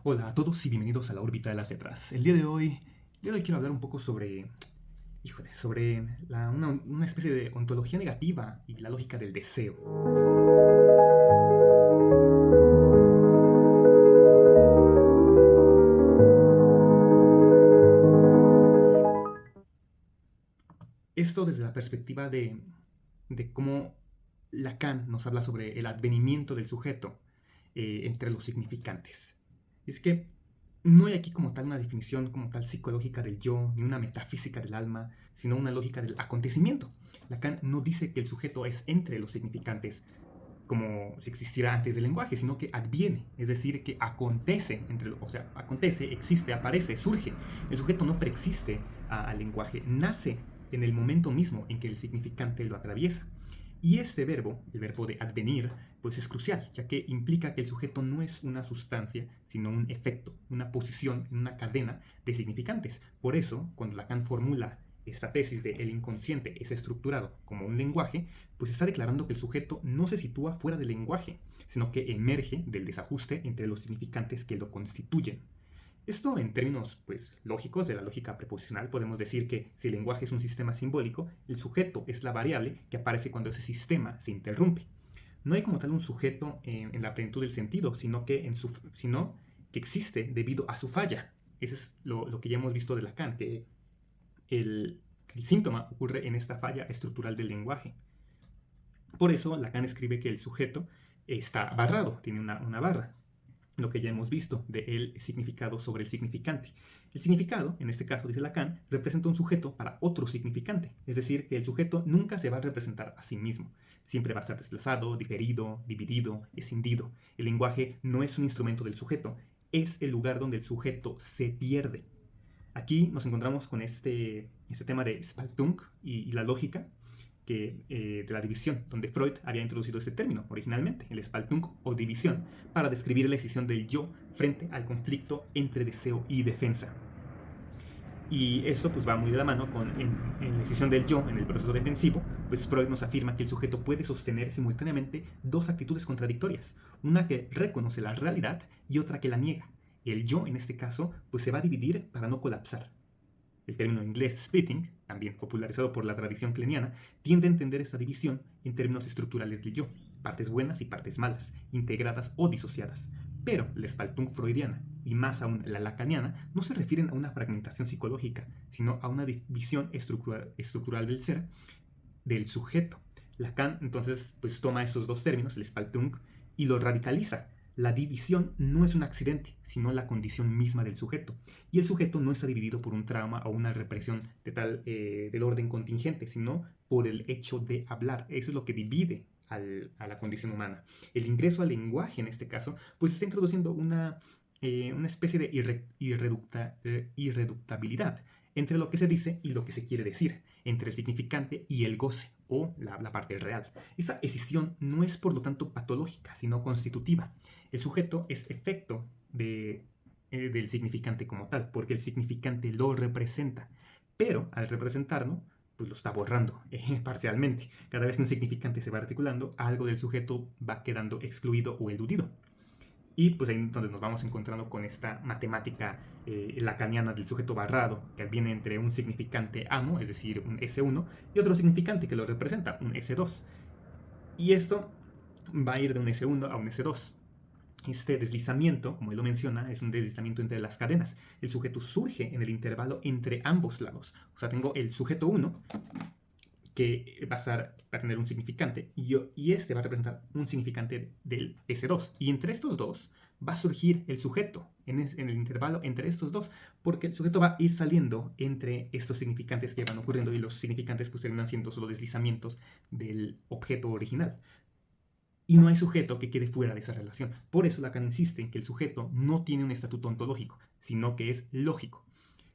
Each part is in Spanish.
Hola a todos y bienvenidos a la órbita de las letras. El día de hoy quiero hablar un poco sobre una especie de ontología negativa y la lógica del deseo. Esto desde la perspectiva de cómo Lacan nos habla sobre el advenimiento del sujeto entre los significantes. Es que no hay aquí como tal una definición como tal psicológica del yo, ni una metafísica del alma, sino una lógica del acontecimiento. Lacan no dice que el sujeto es entre los significantes como si existiera antes del lenguaje, sino que adviene, es decir, que acontece, acontece, existe, aparece, surge. El sujeto no preexiste al lenguaje, nace en el momento mismo en que el significante lo atraviesa. Y este verbo, el verbo de advenir, pues es crucial, ya que implica que el sujeto no es una sustancia, sino un efecto, una posición en una cadena de significantes. Por eso, cuando Lacan formula esta tesis de el inconsciente es estructurado como un lenguaje, pues está declarando que el sujeto no se sitúa fuera del lenguaje, sino que emerge del desajuste entre los significantes que lo constituyen. Esto en términos pues, lógicos de la lógica preposicional podemos decir que si el lenguaje es un sistema simbólico, el sujeto es la variable que aparece cuando ese sistema se interrumpe. No hay como tal un sujeto en la plenitud del sentido, sino que existe debido a su falla. Eso es lo que ya hemos visto de Lacan, que el, el síntoma ocurre en esta falla estructural del lenguaje. Por eso Lacan escribe que el sujeto está barrado, tiene una barra, lo que ya hemos visto de el significado sobre el significante. El significado, en este caso dice Lacan, representa un sujeto para otro significante, es decir, que el sujeto nunca se va a representar a sí mismo. Siempre va a estar desplazado, diferido, dividido, escindido. El lenguaje no es un instrumento del sujeto, es el lugar donde el sujeto se pierde. Aquí nos encontramos con este tema de Spaltung y la lógica de la división, donde Freud había introducido este término originalmente, el Spaltung o división, para describir la decisión del yo frente al conflicto entre deseo y defensa. Y esto pues va muy de la mano en la decisión del yo en el proceso defensivo, pues Freud nos afirma que el sujeto puede sostener simultáneamente dos actitudes contradictorias, una que reconoce la realidad y otra que la niega. El yo en este caso pues se va a dividir para no colapsar. El término inglés splitting, también popularizado por la tradición kleniana, tiende a entender esta división en términos estructurales del yo, partes buenas y partes malas, integradas o disociadas. Pero la Spaltung freudiana, y más aún la lacaniana, no se refieren a una fragmentación psicológica, sino a una división estructural del ser, del sujeto. Lacan entonces pues toma estos dos términos, el Spaltung, y los radicaliza. La división no es un accidente, sino la condición misma del sujeto. Y el sujeto no está dividido por un trauma o una represión del orden contingente, sino por el hecho de hablar. Eso es lo que divide a la condición humana. El ingreso al lenguaje, en este caso, pues está introduciendo una especie de irreductabilidad entre lo que se dice y lo que se quiere decir, entre el significante y el goce, o la parte real. Esta escisión no es por lo tanto patológica, sino constitutiva. El sujeto es efecto del significante como tal, porque el significante lo representa, pero al representarlo, pues lo está borrando parcialmente. Cada vez que un significante se va articulando, algo del sujeto va quedando excluido o eludido. Y pues ahí es donde nos vamos encontrando con esta matemática lacaniana del sujeto barrado, que viene entre un significante amo, es decir, un S1, y otro significante que lo representa, un S2. Y esto va a ir de un S1 a un S2. Este deslizamiento, como él lo menciona, es un deslizamiento entre las cadenas. El sujeto surge en el intervalo entre ambos lados. O sea, tengo el sujeto 1, que va a tener un significante, y este va a representar un significante del S2. Y entre estos dos va a surgir el sujeto, en el intervalo entre estos dos, porque el sujeto va a ir saliendo entre estos significantes que van ocurriendo, y los significantes pues terminan siendo solo deslizamientos del objeto original. Y no hay sujeto que quede fuera de esa relación. Por eso Lacan insiste en que el sujeto no tiene un estatuto ontológico, sino que es lógico.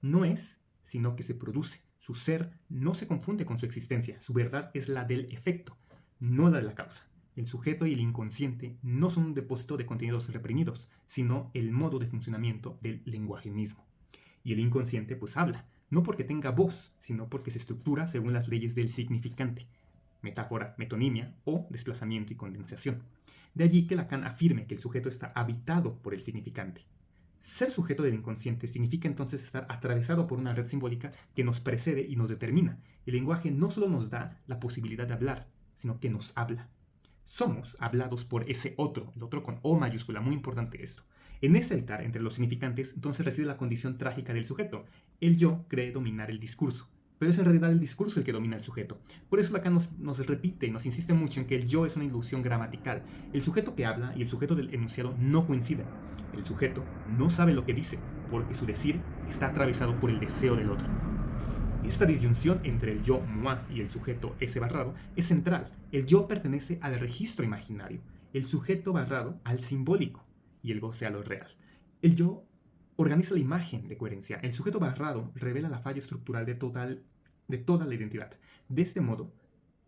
No es, sino que se produce. Su ser no se confunde con su existencia. Su verdad es la del efecto, no la de la causa. El sujeto y el inconsciente no son un depósito de contenidos reprimidos, sino el modo de funcionamiento del lenguaje mismo. Y el inconsciente pues habla, no porque tenga voz, sino porque se estructura según las leyes del significante, metáfora, metonimia o desplazamiento y condensación. De allí que Lacan afirme que el sujeto está habitado por el significante. Ser sujeto del inconsciente significa entonces estar atravesado por una red simbólica que nos precede y nos determina. El lenguaje no solo nos da la posibilidad de hablar, sino que nos habla. Somos hablados por ese otro, el otro con O mayúscula, muy importante esto. En ese altar entre los significantes, entonces reside la condición trágica del sujeto. El yo cree dominar el discurso, pero es en realidad el discurso el que domina el sujeto. Por eso Lacan nos repite y nos insiste mucho en que el yo es una ilusión gramatical. El sujeto que habla y el sujeto del enunciado no coinciden. El sujeto no sabe lo que dice, porque su decir está atravesado por el deseo del otro. Esta disyunción entre el yo, moi, y el sujeto, ese barrado, es central. El yo pertenece al registro imaginario, el sujeto barrado al simbólico, y el goce a lo real. El yo organiza la imagen de coherencia. El sujeto barrado revela la falla estructural de toda la identidad. De este modo,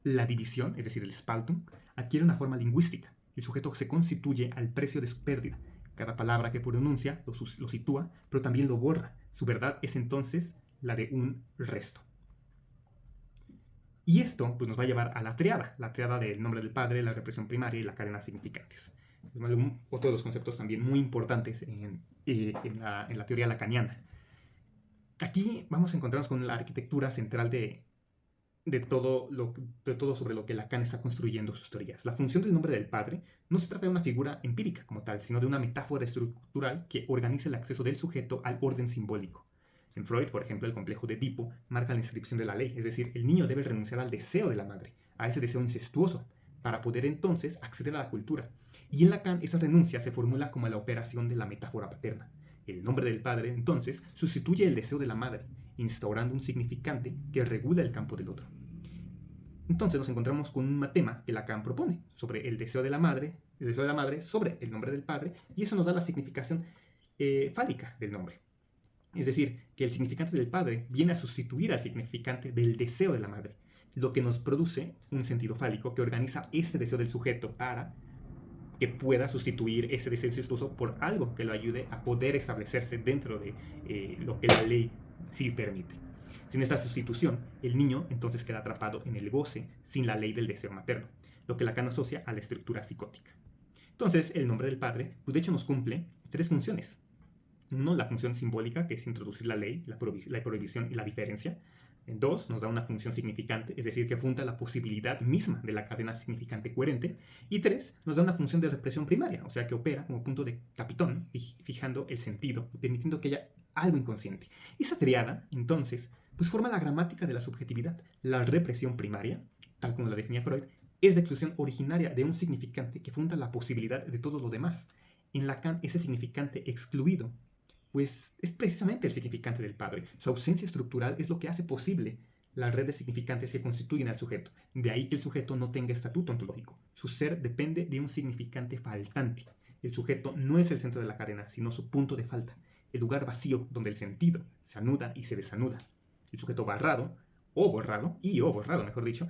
la división, es decir, el Spaltung, adquiere una forma lingüística. El sujeto se constituye al precio de su pérdida. Cada palabra que pronuncia lo sitúa, pero también lo borra. Su verdad es entonces la de un resto. Y esto pues, nos va a llevar a la triada del nombre del padre, la represión primaria y la cadena de significantes. Otro de los conceptos también muy importantes en la teoría lacaniana. Aquí vamos a encontrarnos con la arquitectura central de todo sobre lo que Lacan está construyendo sus teorías. La función del nombre del padre no se trata de una figura empírica como tal, sino de una metáfora estructural que organiza el acceso del sujeto al orden simbólico. En Freud, por ejemplo, el complejo de Edipo marca la inscripción de la ley, es decir, el niño debe renunciar al deseo de la madre, a ese deseo incestuoso, para poder entonces acceder a la cultura. Y en Lacan esa renuncia se formula como la operación de la metáfora paterna. El nombre del padre, entonces, sustituye el deseo de la madre, instaurando un significante que regula el campo del otro. Entonces nos encontramos con un tema que Lacan propone sobre el deseo de la madre sobre el nombre del padre, y eso nos da la significación fálica del nombre. Es decir, que el significante del padre viene a sustituir al significante del deseo de la madre, lo que nos produce un sentido fálico que organiza este deseo del sujeto para que pueda sustituir ese deseo incestuoso por algo que lo ayude a poder establecerse dentro de lo que la ley sí permite. Sin esta sustitución, el niño entonces queda atrapado en el goce sin la ley del deseo materno, lo que Lacan asocia a la estructura psicótica. Entonces, el nombre del padre, pues de hecho nos cumple tres funciones. Uno, la función simbólica, que es introducir la ley, la prohibición y la diferencia. Dos, nos da una función significante, es decir, que funda la posibilidad misma de la cadena significante coherente. Y tres, nos da una función de represión primaria, o sea, que opera como punto de capitón, fijando el sentido, permitiendo que haya algo inconsciente. Esa triada, entonces, pues forma la gramática de la subjetividad. La represión primaria, tal como la definía Freud, es la exclusión originaria de un significante que funda la posibilidad de todo lo demás. En Lacan, ese significante excluido pues es precisamente el significante del padre. Su ausencia estructural es lo que hace posible la red de significantes que constituyen al sujeto. De ahí que el sujeto no tenga estatuto ontológico. Su ser depende de un significante faltante. El sujeto no es el centro de la cadena, sino su punto de falta, el lugar vacío donde el sentido se anuda y se desanuda. El sujeto borrado, mejor dicho,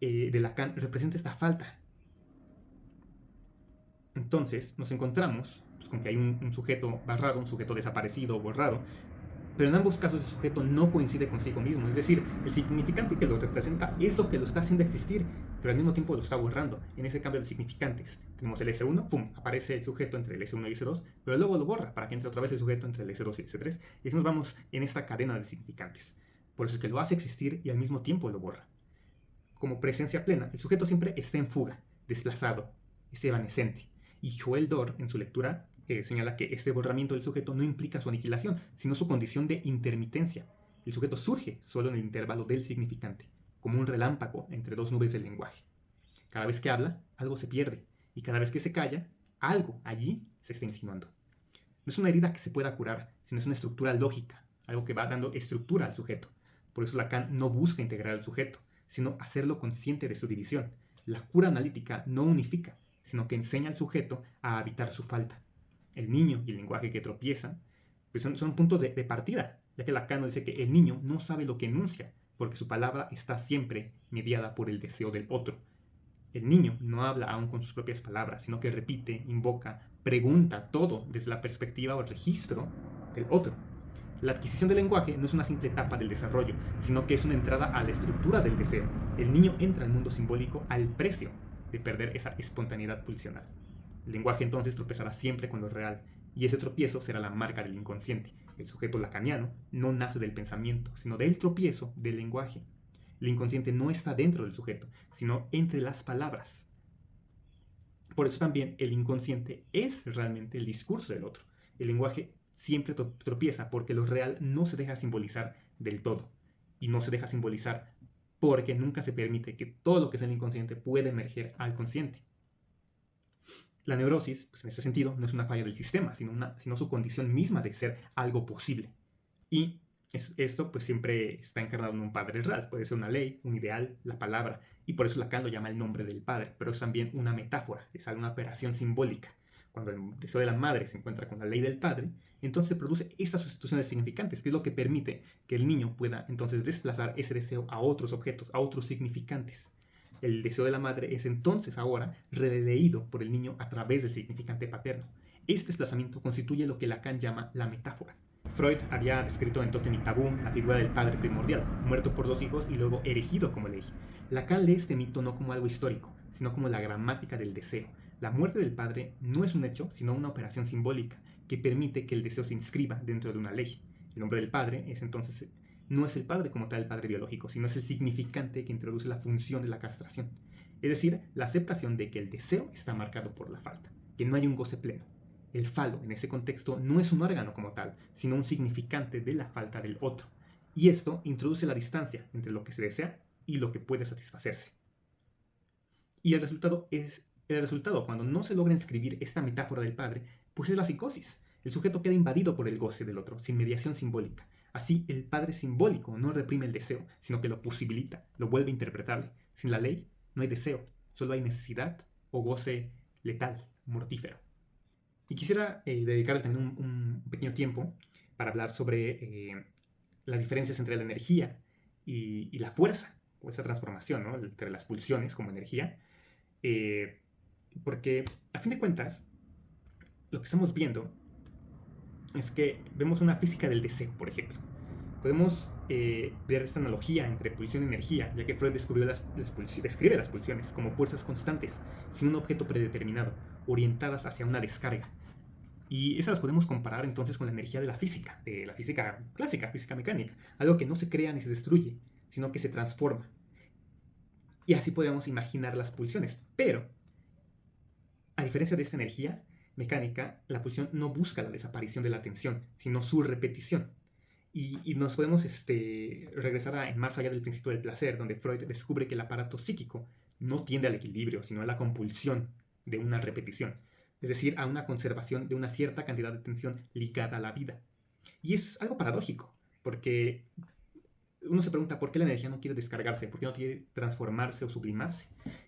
de Lacan representa esta falta. Entonces nos encontramos pues, con que hay un sujeto barrado, un sujeto desaparecido o borrado, pero en ambos casos el sujeto no coincide consigo mismo, es decir, el significante que lo representa es lo que lo está haciendo existir, pero al mismo tiempo lo está borrando. En ese cambio de significantes tenemos el S1, ¡pum!, aparece el sujeto entre el S1 y S2, pero luego lo borra para que entre otra vez el sujeto entre el S2 y el S3, y así nos vamos en esta cadena de significantes. Por eso es que lo hace existir y al mismo tiempo lo borra. Como presencia plena, el sujeto siempre está en fuga, desplazado, es evanescente. Y Joel Dor, en su lectura, señala que este borramiento del sujeto no implica su aniquilación, sino su condición de intermitencia. El sujeto surge solo en el intervalo del significante, como un relámpago entre dos nubes del lenguaje. Cada vez que habla, algo se pierde, y cada vez que se calla, algo allí se está insinuando. No es una herida que se pueda curar, sino es una estructura lógica, algo que va dando estructura al sujeto. Por eso Lacan no busca integrar al sujeto, sino hacerlo consciente de su división. La cura analítica no unifica, sino que enseña al sujeto a habitar su falta. El niño y el lenguaje que tropiezan pues son puntos de partida, ya que Lacan dice que el niño no sabe lo que enuncia, porque su palabra está siempre mediada por el deseo del otro. El niño no habla aún con sus propias palabras, sino que repite, invoca, pregunta todo desde la perspectiva o el registro del otro. La adquisición del lenguaje no es una simple etapa del desarrollo, sino que es una entrada a la estructura del deseo. El niño entra al mundo simbólico al precio de perder esa espontaneidad pulsional. El lenguaje entonces tropezará siempre con lo real, y ese tropiezo será la marca del inconsciente. El sujeto lacaniano no nace del pensamiento, sino del tropiezo del lenguaje. El inconsciente no está dentro del sujeto, sino entre las palabras. Por eso también el inconsciente es realmente el discurso del otro. El lenguaje siempre tropieza porque lo real no se deja simbolizar del todo. Y no se deja simbolizar porque nunca se permite que todo lo que es el inconsciente pueda emerger al consciente. La neurosis, pues en este sentido, no es una falla del sistema, sino su condición misma de ser algo posible. Y esto pues siempre está encarnado en un padre real. Puede ser una ley, un ideal, la palabra. Y por eso Lacan lo llama el nombre del padre. Pero es también una metáfora, es una operación simbólica. Cuando el deseo de la madre se encuentra con la ley del padre, entonces produce estas sustituciones significantes, que es lo que permite que el niño pueda entonces desplazar ese deseo a otros objetos, a otros significantes. El deseo de la madre es entonces ahora releído por el niño a través del significante paterno. Este desplazamiento constituye lo que Lacan llama la metáfora. Freud había descrito en Tótem y Tabú la figura del padre primordial, muerto por 2 hijos y luego erigido como ley. Lacan lee este mito no como algo histórico, sino como la gramática del deseo. La muerte del padre no es un hecho, sino una operación simbólica que permite que el deseo se inscriba dentro de una ley. El nombre del padre es entonces no es el padre como tal, el padre biológico, sino es el significante que introduce la función de la castración. Es decir, la aceptación de que el deseo está marcado por la falta, que no hay un goce pleno. El falo, en ese contexto, no es un órgano como tal, sino un significante de la falta del otro. Y esto introduce la distancia entre lo que se desea y lo que puede satisfacerse. Y el resultado, cuando no se logra inscribir esta metáfora del padre, pues es la psicosis. El sujeto queda invadido por el goce del otro, sin mediación simbólica. Así, el padre simbólico no reprime el deseo, sino que lo posibilita, lo vuelve interpretable. Sin la ley, no hay deseo, solo hay necesidad o goce letal, mortífero. Y quisiera dedicarle también un pequeño tiempo para hablar sobre las diferencias entre la energía y la fuerza, o esa transformación, ¿no? Entre las pulsiones como energía. Porque, a fin de cuentas, lo que estamos viendo es que vemos una física del deseo, por ejemplo. Podemos ver esta analogía entre pulsión y energía, ya que Freud describe las pulsiones como fuerzas constantes, sin un objeto predeterminado, orientadas hacia una descarga. Y esas las podemos comparar entonces con la energía de la física clásica, física mecánica, algo que no se crea ni se destruye, sino que se transforma. Y así podríamos imaginar las pulsiones. Pero, a diferencia de esta energía mecánica, la pulsión no busca la desaparición de la tensión, sino su repetición. Y nos podemos regresar en más allá del principio del placer, donde Freud descubre que el aparato psíquico no tiende al equilibrio, sino a la compulsión de una repetición. Es decir, a una conservación de una cierta cantidad de tensión ligada a la vida. Y es algo paradójico, porque uno se pregunta por qué la energía no quiere descargarse, por qué no quiere transformarse o sublimarse.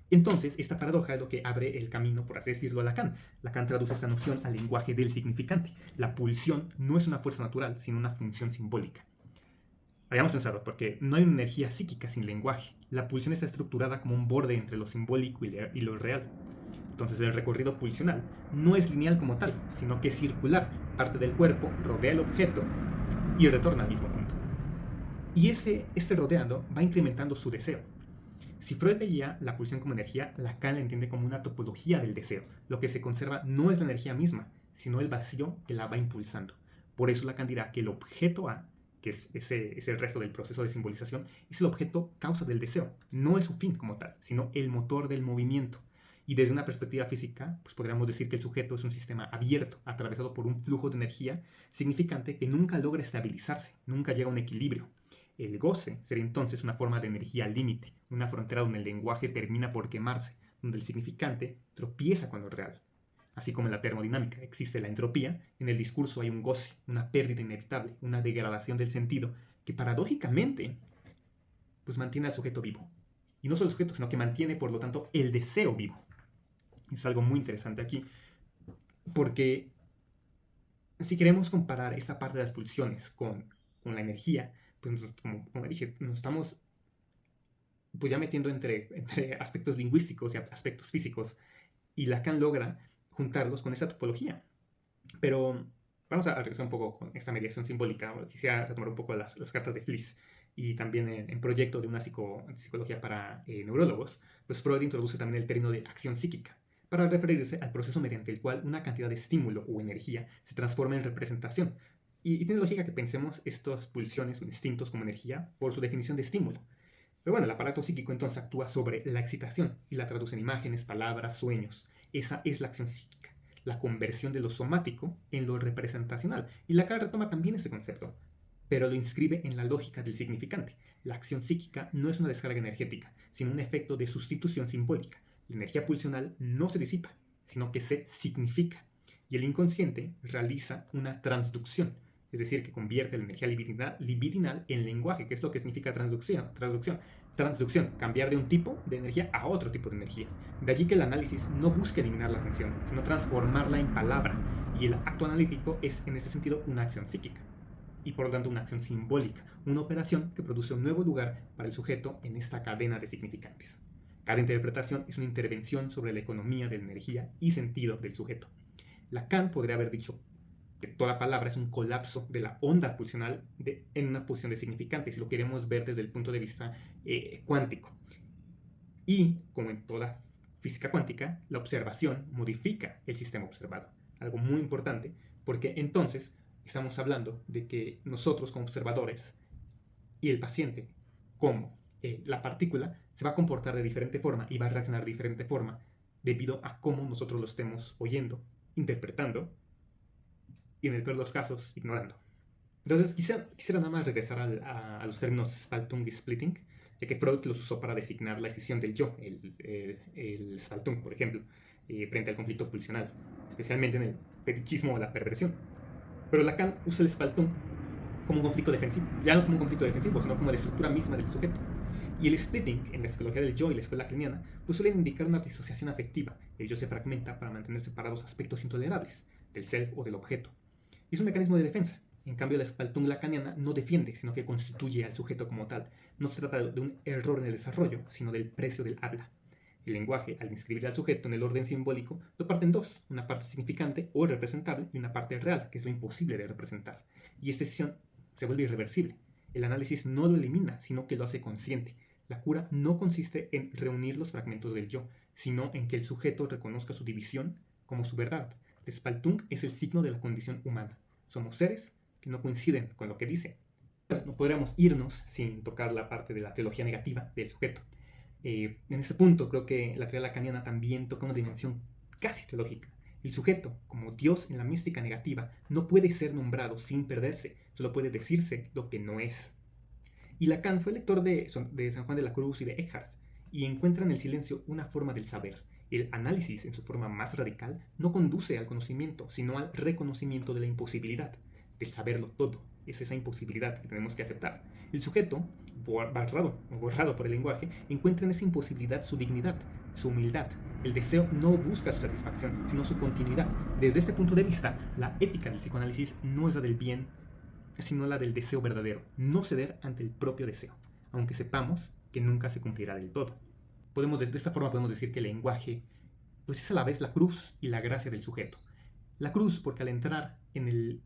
Entonces, esta paradoja es lo que abre el camino, por así decirlo, a Lacan. Lacan traduce esta noción al lenguaje del significante. La pulsión no es una fuerza natural, sino una función simbólica. Habíamos pensado, porque no hay una energía psíquica sin lenguaje. La pulsión está estructurada como un borde entre lo simbólico y lo real. Entonces el recorrido pulsional no es lineal como tal, sino que es circular. Parte del cuerpo rodea el objeto y retorna al mismo punto. Y este rodeando va incrementando su deseo. Si Freud veía la pulsión como energía, Lacan la entiende como una topología del deseo. Lo que se conserva no es la energía misma, sino el vacío que la va impulsando. Por eso Lacan dirá que el objeto A, que es el resto del proceso de simbolización, es el objeto causa del deseo. No es su fin como tal, sino el motor del movimiento. Y desde una perspectiva física, pues podríamos decir que el sujeto es un sistema abierto, atravesado por un flujo de energía significante que nunca logra estabilizarse, nunca llega a un equilibrio. El goce sería entonces una forma de energía al límite, una frontera donde el lenguaje termina por quemarse, donde el significante tropieza con lo real. Así como en la termodinámica existe la entropía, en el discurso hay un goce, una pérdida inevitable, una degradación del sentido que paradójicamente pues mantiene al sujeto vivo. Y no solo el sujeto, sino que mantiene por lo tanto el deseo vivo. Es algo muy interesante aquí, porque si queremos comparar esta parte de las pulsiones con la energía, pues como dije, nos estamos pues ya metiendo entre aspectos lingüísticos y aspectos físicos, y Lacan logra juntarlos con esa topología. Pero vamos a regresar un poco con esta mediación simbólica. Quisiera retomar un poco las cartas de Fliss y también en proyecto de una psicología para neurólogos, pues Freud introduce también el término de acción psíquica para referirse al proceso mediante el cual una cantidad de estímulo o energía se transforma en representación. Y tiene lógica que pensemos estas pulsiones o instintos como energía por su definición de estímulo. Pero bueno, el aparato psíquico entonces actúa sobre la excitación y la traduce en imágenes, palabras, sueños. Esa es la acción psíquica, la conversión de lo somático en lo representacional. Y Lacan retoma también este concepto, pero lo inscribe en la lógica del significante. La acción psíquica no es una descarga energética, sino un efecto de sustitución simbólica. La energía pulsional no se disipa, sino que se significa. Y el inconsciente realiza una transducción, es decir, que convierte la energía libidinal en lenguaje, que es lo que significa transducción, cambiar de un tipo de energía a otro tipo de energía. De allí que el análisis no busca eliminar la atención, sino transformarla en palabra, y el acto analítico es en ese sentido una acción psíquica, y por lo tanto una acción simbólica, una operación que produce un nuevo lugar para el sujeto en esta cadena de significantes. Cada interpretación es una intervención sobre la economía de la energía y sentido del sujeto. Lacan podría haber dicho que toda palabra es un colapso de la onda pulsional en una posición de significante, si lo queremos ver desde el punto de vista cuántico. Y, como en toda física cuántica, la observación modifica el sistema observado. Algo muy importante, porque entonces estamos hablando de que nosotros como observadores y el paciente como la partícula se va a comportar de diferente forma y va a reaccionar de diferente forma debido a cómo nosotros lo estemos oyendo, interpretando y en el peor de los casos ignorando. Entonces quisiera nada más regresar a los términos Spaltung y Splitting, ya que Freud los usó para designar la escisión del yo, el Spaltung, por ejemplo, frente al conflicto pulsional, especialmente en el fetichismo o la perversión. Pero Lacan usa el Spaltung como un conflicto defensivo, ya no como un conflicto defensivo, sino como la estructura misma del sujeto. Y el splitting, en la psicología del yo y la escuela lacaniana, pues suelen indicar una disociación afectiva. El yo se fragmenta para mantener separados aspectos intolerables del self o del objeto. Y es un mecanismo de defensa. En cambio, la Spaltung lacaniana no defiende, sino que constituye al sujeto como tal. No se trata de un error en el desarrollo, sino del precio del habla. El lenguaje, al inscribir al sujeto en el orden simbólico, lo parte en dos, una parte significante o representable y una parte real, que es lo imposible de representar. Y esta decisión se vuelve irreversible. El análisis no lo elimina, sino que lo hace consciente. La cura no consiste en reunir los fragmentos del yo, sino en que el sujeto reconozca su división como su verdad. El Spaltung es el signo de la condición humana. Somos seres que no coinciden con lo que dice. No podríamos irnos sin tocar la parte de la teología negativa del sujeto. En ese punto creo que la teoría lacaniana también toca una dimensión casi teológica. El sujeto, como Dios en la mística negativa, no puede ser nombrado sin perderse, solo puede decirse lo que no es. Y Lacan fue lector de San Juan de la Cruz y de Eckhart, y encuentra en el silencio una forma del saber. El análisis, en su forma más radical, no conduce al conocimiento, sino al reconocimiento de la imposibilidad, del saberlo todo. Es esa imposibilidad que tenemos que aceptar. El sujeto, borrado por el lenguaje, encuentra en esa imposibilidad su dignidad, su humildad. El deseo no busca su satisfacción, sino su continuidad. Desde este punto de vista, la ética del psicoanálisis no es la del bien, sino la del deseo verdadero, no ceder ante el propio deseo, aunque sepamos que nunca se cumplirá del todo. De esta forma podemos decir que el lenguaje pues es a la vez la cruz y la gracia del sujeto. La cruz porque al entrar en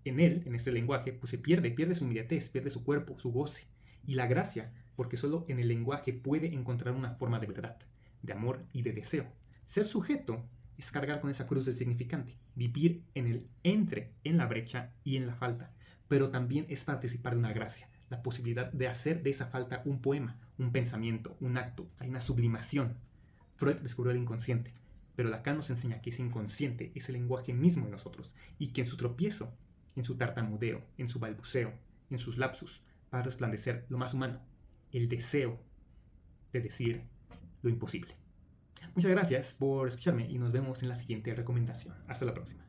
este lenguaje, pues se pierde su inmediatez, pierde su cuerpo, su goce. Y la gracia porque solo en el lenguaje puede encontrar una forma de verdad, de amor y de deseo. Ser sujeto es cargar con esa cruz del significante, vivir en el entre, en la brecha y en la falta, pero también es participar de una gracia, la posibilidad de hacer de esa falta un poema, un pensamiento, un acto, hay una sublimación. Freud descubrió el inconsciente, pero Lacan nos enseña que ese inconsciente es el lenguaje mismo de nosotros y que en su tropiezo, en su tartamudeo, en su balbuceo, en sus lapsus, va a resplandecer lo más humano, el deseo de decir lo imposible. Muchas gracias por escucharme y nos vemos en la siguiente recomendación. Hasta la próxima.